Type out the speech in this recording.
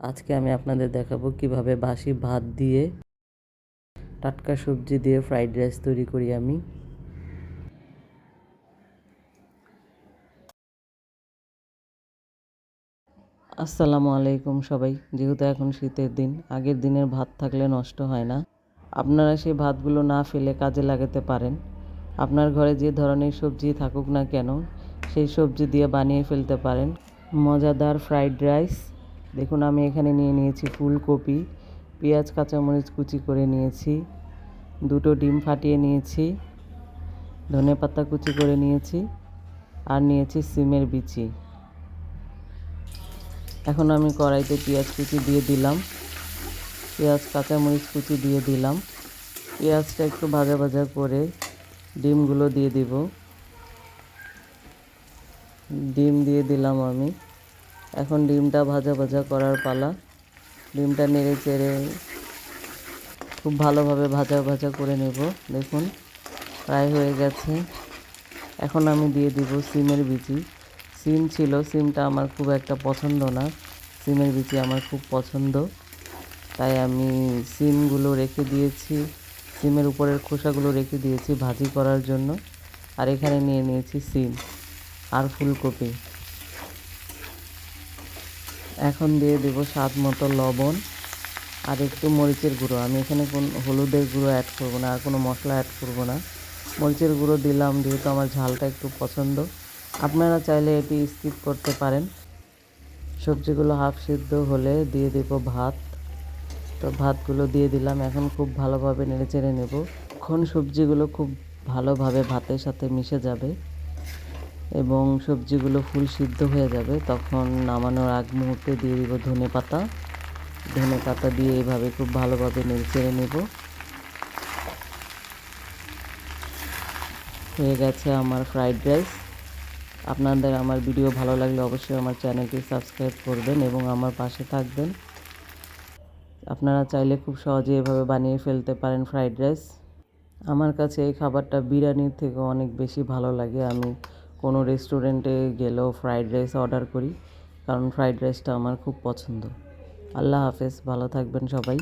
আজকে আমি আপনাদের দেখাবো কিভাবে বাসি ভাত দিয়ে টাটকা সবজি দিয়ে ফ্রাইড রাইস তৈরি করি আমি। আসসালামু আলাইকুম সবাই। যেহেতু এখন শীতের দিন, আগের দিনের ভাত থাকলে নষ্ট হয় না। আপনারা সেই ভাতগুলো না ফেলে কাজে লাগাতে পারেন। আপনার ঘরে যে ধরনের সবজি থাকুক না কেন, সেই সবজি দিয়ে বানিয়ে ফেলতে পারেন মজাদার ফ্রাইড রাইস। দেখুন, আমি এখানে নিয়ে নিয়েছি ফুলকপি, পেঁয়াজ, কাঁচামরিচ কুচি করে নিয়েছি, দুটো ডিম ফাটিয়ে নিয়েছি, ধনেপাতা কুচি করে নিয়েছি, আর নিয়েছি সিমের বিচি। এখন আমি কড়াইতে পেঁয়াজ কুচি দিয়ে দিলাম, পেঁয়াজ কাঁচামরিচ কুচি দিয়ে দিলাম। পেঁয়াজটা একটু ভাজা ভাজা করে ডিমগুলো দিয়ে দিব। ডিম দিয়ে দিলাম আমি। এখন ডিমটা ভাজা ভাজা করার পালা। ডিমটা নেড়ে চেড়ে খুব ভালোভাবে ভাজা ভাজা করে নেব। দেখুন, প্রায় হয়ে গেছে। এখন আমি দিয়ে দিব সিমের বিচি। সিম ছিল, সিমটা আমার খুব একটা পছন্দ না, সিমের বিচি আমার খুব পছন্দ, তাই আমি সিমগুলো রেখে দিয়েছি, সিমের উপরের খোসাগুলো রেখে দিয়েছি ভাজি করার জন্য। আর এখানে নিয়ে নিয়েছি সিম আর ফুলকপি। এখন দিয়ে দেব স্বাদ মতো লবণ আর একটু মরিচের গুঁড়ো। আমি এখানে কোনো হলুদের গুঁড়ো অ্যাড করব না, আর কোনো মশলা অ্যাড করব না। মরিচের গুঁড়ো দিলাম যেহেতু আমার ঝালটা একটু পছন্দ। আপনারা চাইলে এটি স্কিপ করতে পারেন। সবজিগুলো হাফ সিদ্ধ হলে দিয়ে দেব ভাত। তো ভাতগুলো দিয়ে দিলাম। এখন খুব ভালোভাবে নেড়ে চেড়ে নেব। এখন সবজিগুলো খুব ভালোভাবে ভাতের সাথে মিশে যাবে এবং সবজিগুলো ফুল সিদ্ধ হয়ে যাবে। তখন নামানোর আগ মুহূর্তে দিয়ে দিব ধনেপাতা। ধনেপাতা দিয়ে এভাবে খুব ভালোভাবে নেড়ে চেড়ে নেব। হয়ে গেছে আমার ফ্রাইড রাইস। আপনাদের আমার ভিডিও ভালো লাগলে অবশ্যই আমার চ্যানেলটি সাবস্ক্রাইব করবেন এবং আমার পাশে থাকবেন। আপনারা চাইলে খুব সহজে এভাবে বানিয়ে ফেলতে পারেন ফ্রাইড রাইস। আমার কাছে এই খাবারটা বিরিয়ানির থেকে অনেক বেশি ভালো লাগে। আমি কোনো রেস্টুরেন্টে গেলেও ফ্রাইড রাইস অর্ডার করি, কারণ ফ্রাইড রাইসটা আমার খুব পছন্দ। আল্লাহ হাফেজ, ভালো থাকবেন সবাই।